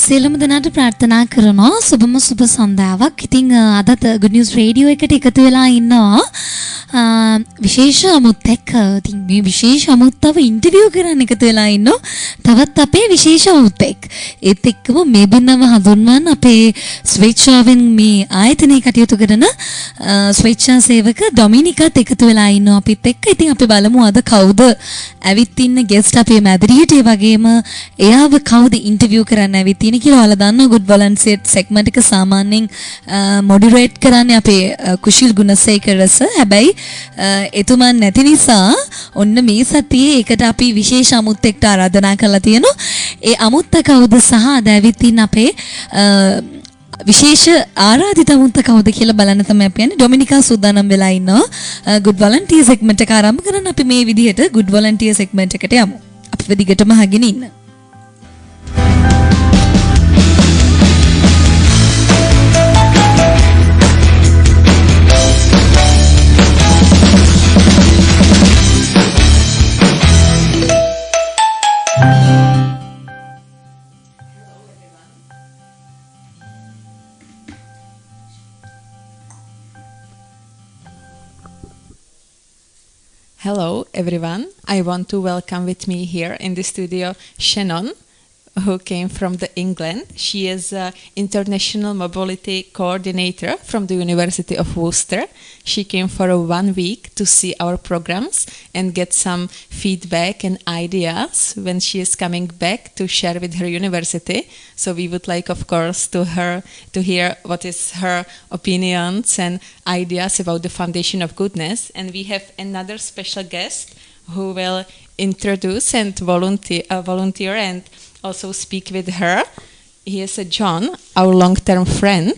සියලුම දෙනාට ප්‍රාර්ථනා කරනවා සුබම සුබ සන්ධාවක්. ඉතින් අදත් Good News Radio එකට එකතු වෙලා ඉන්නවා විශේෂ අමුත්තෙක්. ඉතින් මේ විශේෂ අමුත්තව ඉන්ටර්වියු කරන්න එකතු වෙලා ඉන්නවා තවත් අපේ විශේෂ අමුත්තෙක්. ඒත් එක්කම මේ බින්නව හඳුන්වන්න අපේ ස්වේච්ඡාවෙන් මේ ආයතනයේ කටයුතු කරන ස්වේච්ඡා සේවක ඩොමිනිකත් එකතු වෙලා ඉන්නවා අපිත් එක්ක. ඉතින් අපි බලමු අද කවුද ඇවිත් ඉන්න ගෙස්ට් අපේ මැදිරියට. ඒ වගේම එයාව කවුද ඉන්ටර්වියු කරන්න ඇවිත් ඉන්නේ කියලා ඔයාලා දන්නවා. Good Voluntary segment එක සාමාන්‍යයෙන් මොඩරේට් කරන්නේ අපේ කුෂිල් ගුණසේකර සර්. හැබැයි එතුමන් නැති නිසා ඔන්න මේ සතියේ ඒකට අපි විශේෂ අමුත්තෙක්ට ආරාධනා කරලා තියෙනවා. ඒ අමුත්ත කවුද සහ අද ඇවිත් ඉන්න අපේ විශේෂ ආරාධිත අමුත්ත කවුද කියලා බලන්න තමයි අපි යන්නේ. ඩොමිනිකා සූදානම් වෙලා ඉන්නවා Good Volunteer segment එක ආරම්භ කරන්න. අපි මේ විදිහට Good Volunteer segment එකට යමු. අපිව දිගටම අහගෙන ඉන්න. Hello everyone, I want to welcome with me here in the studio Shannon, who came from England. She is an international mobility coordinator from the University of Worcester. She came for 1 week to see our programs and get some feedback and ideas when she is coming back to share with her university. So we would like, of course, to hear what is her opinions and ideas about the Foundation of Goodness. And we have another special guest who will introduce and volunteer and also speak with her. He is John, our long-term friend,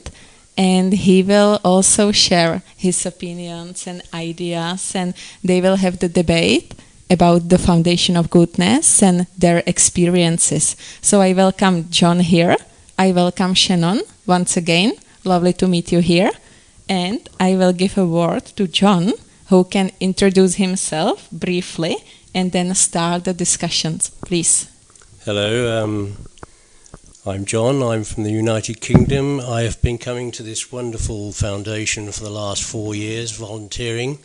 and he will also share his opinions and ideas, and they will have the debate about the Foundation of Goodness and their experiences. So I welcome John here. I welcome Shannon once again. Lovely to meet you here. And I will give a word to John, who can introduce himself briefly and then start the discussions. Please. Hello, I'm John. I'm from the United Kingdom. I have been coming to this wonderful foundation for the last 4 years, volunteering,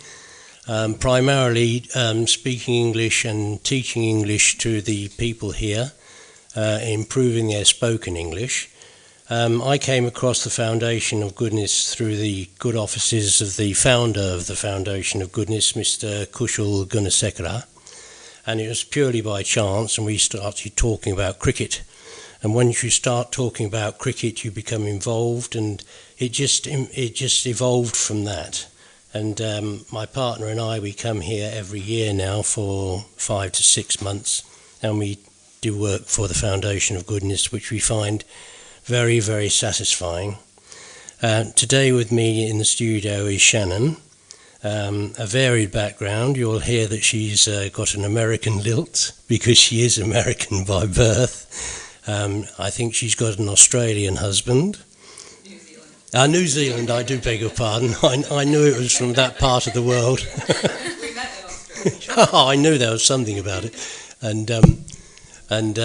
primarily speaking English and teaching English to the people here, improving their spoken English. I came across the Foundation of Goodness through the good offices of the founder of the Foundation of Goodness, Mr. Kushal Gunasekara. And it was purely by chance, and we started talking about cricket. And once you start talking about cricket, you become involved, and it just evolved from that. And my partner and I, we come here every year now for 5 to 6 months, and we do work for the Foundation of Goodness, which we find very, very satisfying. Today with me in the studio is Shannon. A varied background. You'll hear that she's got an American lilt because she is American by birth. I think she's got an Australian husband. New Zealand. New Zealand, I do beg your pardon. I knew it was from that part of the world. We met in Australia. Oh, I knew there was something about it. And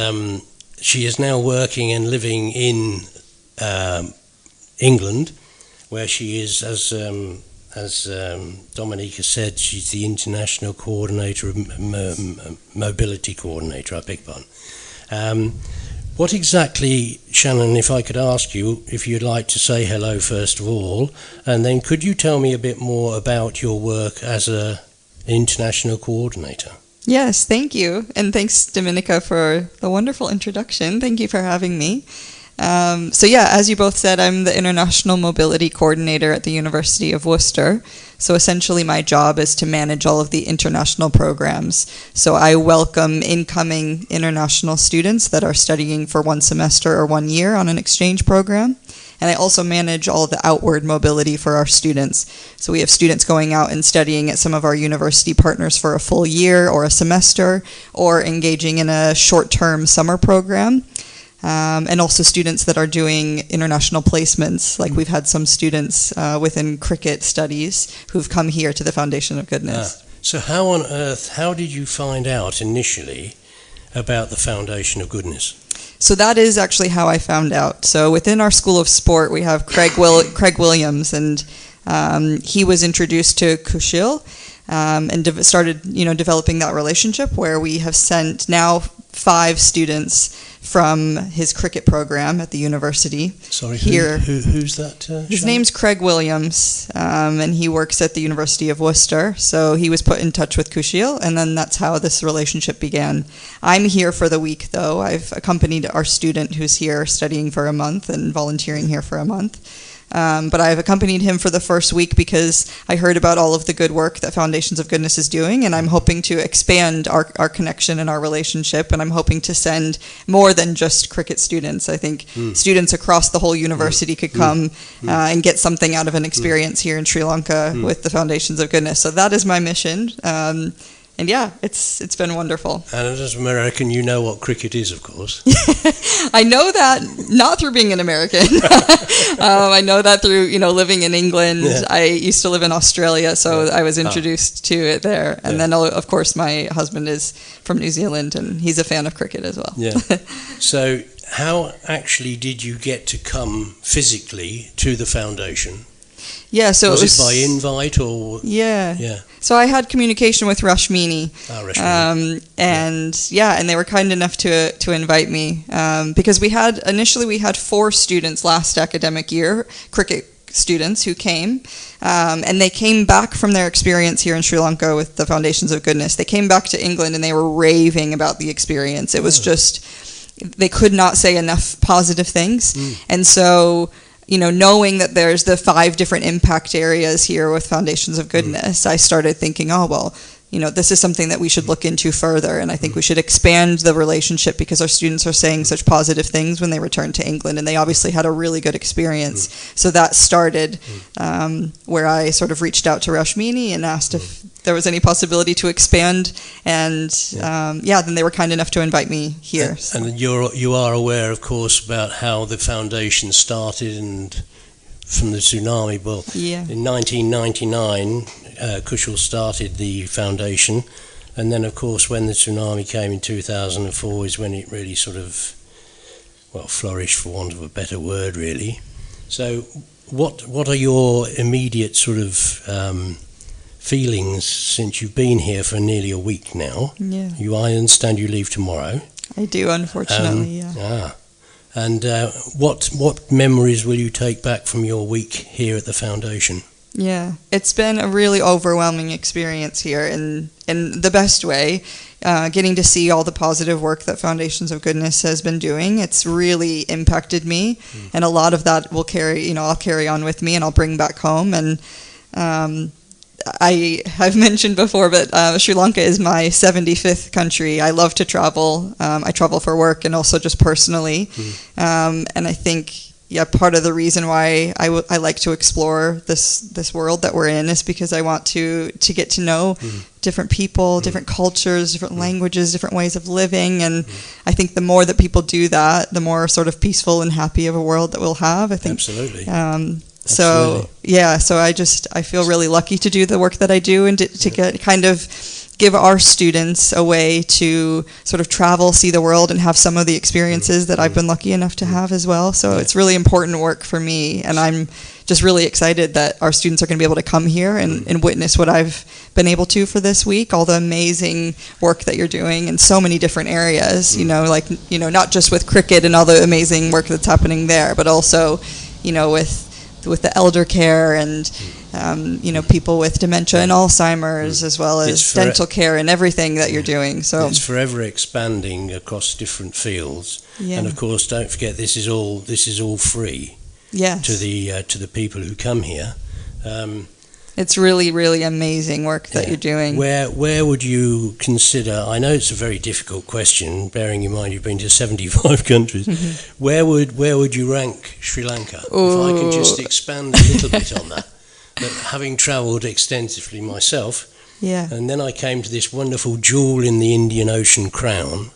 she is now working and living in England, where she is, as Dominica said, she's the international coordinator, mobility coordinator, I beg pardon. What exactly, Shannon, if I could ask you, if you'd like to say hello first of all, and then could you tell me a bit more about your work as an international coordinator? Yes, thank you. And thanks, Dominica, for the wonderful introduction. Thank you for having me. As you both said, I'm the International Mobility Coordinator at the University of Worcester. So essentially my job is to manage all of the international programs. So I welcome incoming international students that are studying for 1 semester or 1 year on an exchange program. And I also manage all the outward mobility for our students. So we have students going out and studying at some of our university partners for a full year or a semester, or engaging in a short-term summer program. And also students that are doing international placements, like we've had some students within cricket studies who've come here to the Foundation of Goodness. So how on earth, how did you find out initially about the Foundation of Goodness? So that is actually how I found out. So within our School of Sport, we have Craig Williams, and he was introduced to Kushil and started, developing that relationship where we have sent now 5 students from his cricket program at the university. Sorry, here. Who's that? His name's Craig Williams, and he works at the University of Worcester. So he was put in touch with Kushil, and then that's how this relationship began. I'm here for the week, though. I've accompanied our student who's here studying for a month and volunteering here for a month. But I've accompanied him for the first week because I heard about all of the good work that Foundations of Goodness is doing, and I'm hoping to expand our connection and our relationship, and I'm hoping to send more than just cricket students. I think students across the whole university could come and get something out of an experience here in Sri Lanka with the Foundations of Goodness. So that is my mission. And yeah, it's been wonderful. And as an American, you know what cricket is, of course. I know that not through being an American. I know that through, living in England. Yeah. I used to live in Australia, so I was introduced to it there. And then, of course, my husband is from New Zealand, and he's a fan of cricket as well. Yeah. So how actually did you get to come physically to the foundation? Yeah, so was it by invite or? Yeah. So I had communication with Rashmini, and they were kind enough to invite me because we had 4 students last academic year, cricket students who came, and they came back from their experience here in Sri Lanka with the Foundations of Goodness. They came back to England and they were raving about the experience. It was just, they could not say enough positive things, and so. Knowing that there's the 5 different impact areas here with Foundations of Goodness, I started thinking, this is something that we should look into further, and I think we should expand the relationship because our students are saying such positive things when they return to England, and they obviously had a really good experience. So that started where I sort of reached out to Rashmini and asked if there was any possibility to expand, and then they were kind enough to invite me here. And you are aware, of course, about how the foundation started and from the tsunami. Well, in 1999, Kushal started the foundation, and then, of course, when the tsunami came in 2004 is when it really sort of, flourished, for want of a better word, really. So what are your immediate sort of feelings since you've been here for nearly a week now? I understand you leave tomorrow. I do, unfortunately, And what memories will you take back from your week here at the foundation? Yeah, it's been a really overwhelming experience here in the best way. Getting to see all the positive work that Foundations of Goodness has been doing, it's really impacted me, and a lot of that will I'll carry on with me and I'll bring back home. And I have mentioned before, but Sri Lanka is my 75th country. I love to travel. I travel for work and also just personally. And I think, part of the reason why I like to explore this world that we're in is because I want to get to know different people, different cultures, different languages, different ways of living. And I think the more that people do that, the more sort of peaceful and happy of a world that we'll have. I think. Absolutely. So I feel really lucky to do the work that I do and to get kind of give our students a way to sort of travel, see the world, and have some of the experiences that I've been lucky enough to have as well. So it's really important work for me, and I'm just really excited that our students are going to be able to come here and witness what I've been able to for this week, all the amazing work that you're doing in so many different areas, not just with cricket and all the amazing work that's happening there, but also, with the elder care and people with dementia and Alzheimer's, as well as dental care and everything that you're doing. So it's forever expanding across different fields, and of course, don't forget this is all free. Yes. To the people who come here. It's really, really amazing work that you're doing. Where would you consider, I know it's a very difficult question, bearing in mind you've been to 75 countries, where would you rank Sri Lanka? Ooh. If I can just expand a little bit on that having travelled extensively myself, and then I came to this wonderful jewel in the Indian Ocean crown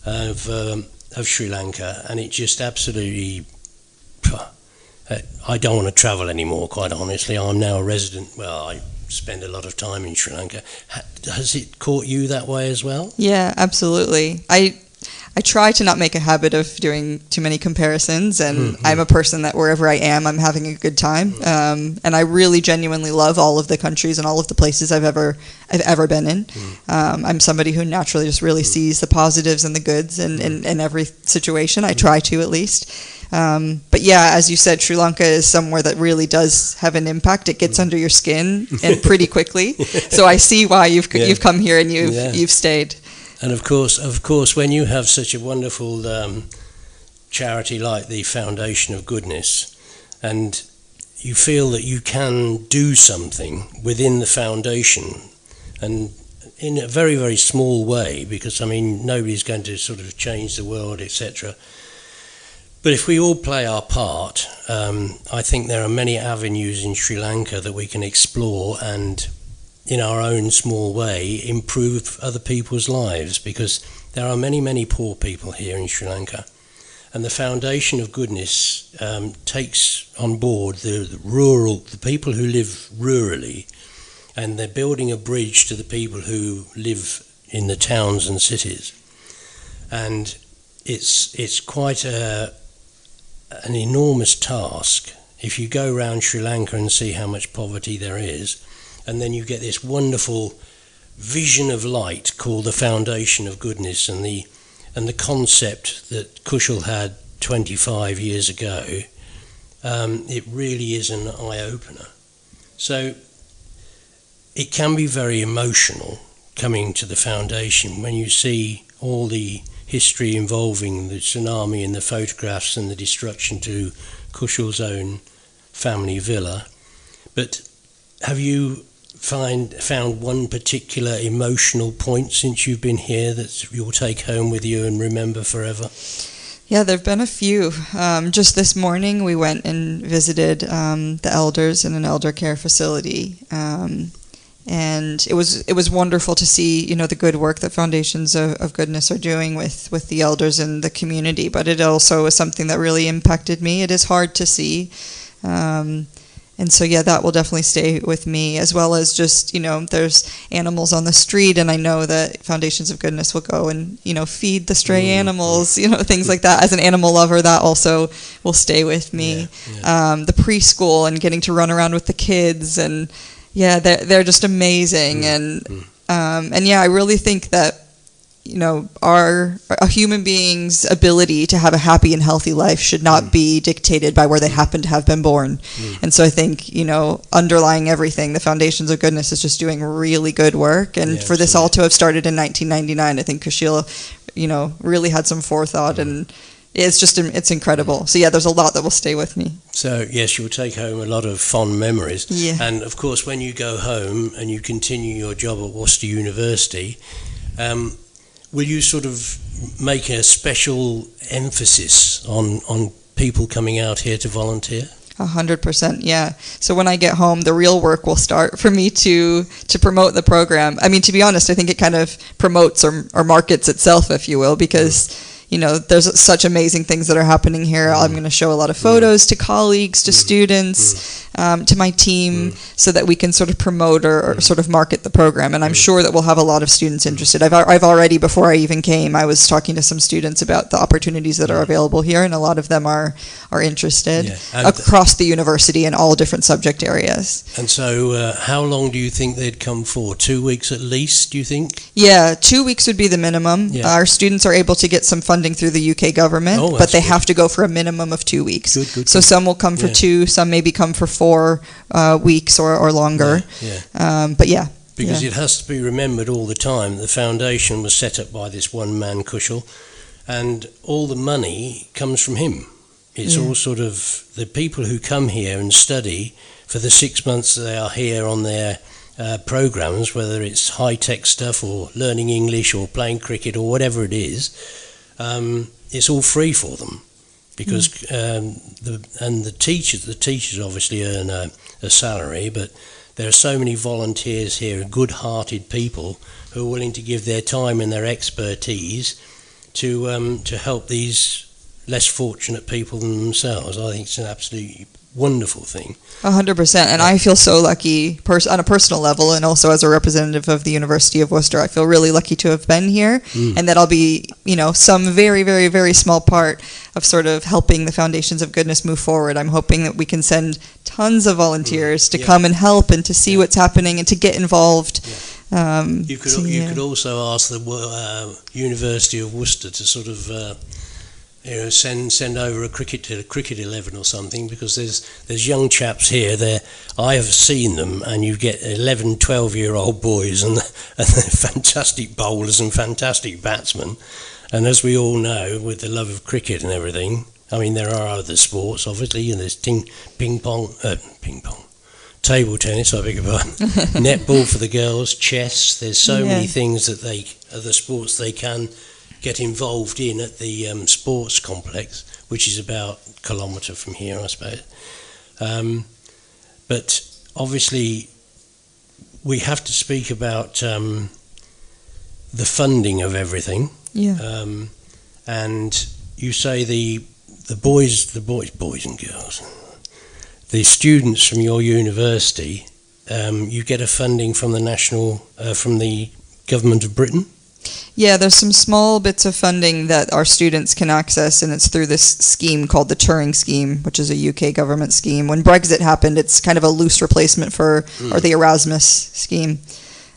of Sri Lanka, and it just absolutely... I don't want to travel anymore, quite honestly. I'm now a resident. Well, I spend a lot of time in Sri Lanka. Has it caught you that way as well? Yeah, absolutely. I try to not make a habit of doing too many comparisons, and I'm a person that wherever I am, I'm having a good time. And I really genuinely love all of the countries and all of the places I've ever been in. I'm somebody who naturally just really sees the positives and the goods in every situation. I try to, at least. But yeah, as you said, Sri Lanka is somewhere that really does have an impact. It gets under your skin and pretty quickly. So I see why you've come here and you've stayed. And of course, when you have such a wonderful charity like the Foundation of Goodness, and you feel that you can do something within the foundation, and in a very, very small way, because I mean nobody's going to sort of change the world, etc. But if we all play our part, I think there are many avenues in Sri Lanka that we can explore and, in our own small way, improve other people's lives, because there are many, many poor people here in Sri Lanka. And the Foundation of Goodness takes on board the people who live rurally, and they're building a bridge to the people who live in the towns and cities. And it's quite an enormous task. If you go around Sri Lanka and see how much poverty there is, and then you get this wonderful vision of light called the Foundation of Goodness, and the concept that Kushal had 25 years ago, it really is an eye-opener. So it can be very emotional coming to the foundation when you see all the history involving the tsunami and the photographs and the destruction to Kushal's own family villa. But have you found one particular emotional point since you've been here that you'll take home with you and remember forever? Yeah, there have been a few. Just this morning we went and visited the elders in an elder care facility. And it was wonderful to see, the good work that Foundations of Goodness are doing with the elders in the community. But it also was something that really impacted me. It is hard to see. And so, yeah, that will definitely stay with me, as well as just, there's animals on the street, and I know that Foundations of Goodness will go and, feed the stray animals, things like that. As an animal lover, that also will stay with me. The preschool and getting to run around with the kids, and yeah, they're just amazing. And yeah, I really think that, a human being's ability to have a happy and healthy life should not be dictated by where they happen to have been born. And so I think, underlying everything, the Foundations of Goodness is just doing really good work. And for this all to have started in 1999, I think Kushal, really had some forethought, and it's incredible. So yeah, there's a lot that will stay with me. So yes, you'll take home a lot of fond memories. Yeah. And of course, when you go home and you continue your job at Worcester University, will you sort of make a special emphasis on people coming out here to volunteer? 100%, yeah. So when I get home, the real work will start for me to promote the program. I mean, to be honest, I think it kind of promotes or markets itself, if you will, because there's such amazing things that are happening here. I'm going to show a lot of photos to colleagues, to students, to my team, so that we can sort of promote or sort of market the program. And I'm sure that we'll have a lot of students interested. I've already, before I even came, I was talking to some students about the opportunities that are available here, and a lot of them are interested across the university in all different subject areas. And so how long do you think they'd come for? 2 weeks at least, do you think? Yeah, 2 weeks would be the minimum. Yeah. Our students are able to get some funding through the UK government, but they have to go for a minimum of 2 weeks. Good. Some will come for 2, some maybe come for 4 weeks or longer. But yeah. Because it has to be remembered all the time, the foundation was set up by this one man, Kushal, and all the money comes from him. It's all sort of the people who come here and study for the 6 months that they are here on their programs, whether it's high-tech stuff or learning English or playing cricket or whatever it is. It's all free for them, because the teachers obviously earn a salary, but there are so many volunteers here, good-hearted people who are willing to give their time and their expertise to help these less fortunate people than themselves. I think it's an absolutely wonderful thing. 100%. And I feel so lucky on a personal level, and also as a representative of the University of Worcester. I feel really lucky to have been here, and that I'll be, some very, very, very small part of sort of helping the Foundations of Goodness move forward. I'm hoping that we can send tons of volunteers to come and help and to see what's happening and to get involved. You could also ask the University of Worcester to sort of send over a cricket 11 or something, because there's young chaps here there. I have seen them, and you get 11, 12-year-old boys and they're fantastic bowlers and fantastic batsmen. And as we all know, with the love of cricket and everything, I mean, there are other sports, obviously, and there's ping pong, table tennis, I beg your pardon, netball for the girls, chess. There's so many things that other sports they can get involved in at the sports complex, which is about a kilometre from here, I suppose. But obviously, we have to speak about the funding of everything. Yeah. And you say the boys and girls, the students from your university, you get a funding from from the government of Britain. Yeah, there's some small bits of funding that our students can access, and it's through this scheme called the Turing Scheme, which is a UK government scheme. When Brexit happened, it's kind of a loose replacement for the Erasmus scheme,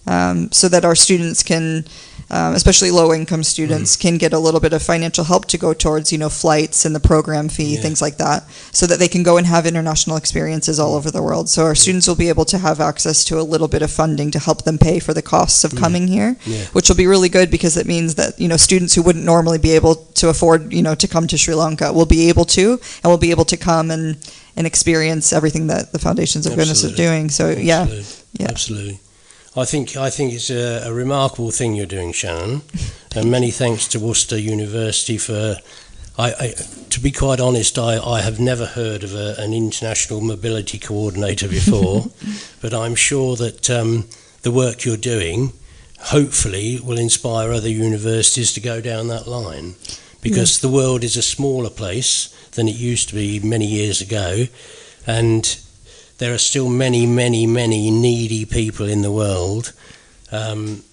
so that our students can, especially low-income students, can get a little bit of financial help to go towards, flights and the program fee, things like that, so that they can go and have international experiences all over the world. So our students will be able to have access to a little bit of funding to help them pay for the costs of coming here, which will be really good, because it means that, students who wouldn't normally be able to afford, to come to Sri Lanka will be able to, and will be able to come and experience everything that the Foundations of Goodness are doing. So, Absolutely. I think it's a remarkable thing you're doing, Shannon, and many thanks to Worcester University for. To be quite honest, I have never heard of an international mobility coordinator before, but I'm sure that the work you're doing, hopefully, will inspire other universities to go down that line, because the world is a smaller place than it used to be many years ago, and there are still many, many, many needy people in the world, and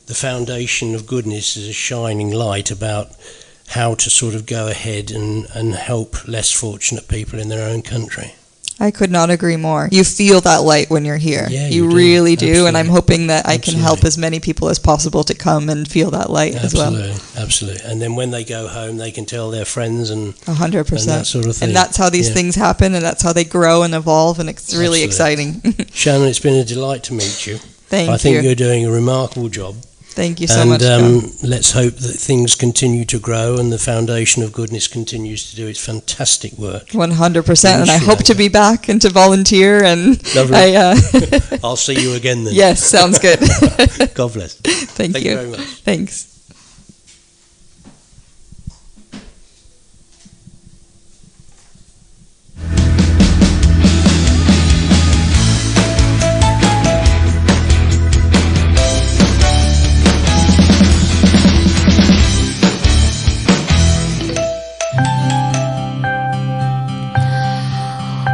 the Foundation of Goodness is a shining light about how to sort of go ahead and help less fortunate people in their own country. I could not agree more. You feel that light when you're here. Yeah, you really do. Absolutely. And I'm hoping that I can help as many people as possible to come and feel that light as well. Absolutely. And then when they go home, they can tell their friends and 100%. And that sort of thing. And that's how these things happen, and that's how they grow and evolve, and it's really exciting. Shannon, it's been a delight to meet you. I think you're doing a remarkable job. Thank you so much, John. And let's hope that things continue to grow and the Foundation of Goodness continues to do its fantastic work. 100%, and I hope to be back and to volunteer. And I'll see you again then. Yes, sounds good. God bless. Thank you very much. Thanks.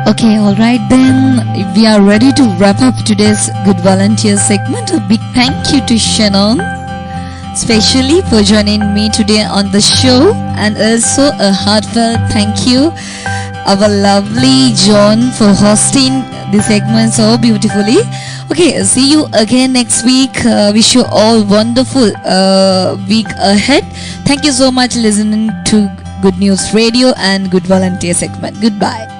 Okay, all right then. We are ready to wrap up today's Good Volunteer segment. A big thank you to Shannon, especially for joining me today on the show, and also a heartfelt thank you our lovely John for hosting the segment so beautifully. Okay, see you again next week. Wish you all wonderful week ahead. Thank you so much listening to Good News Radio and Good Volunteer segment. Goodbye.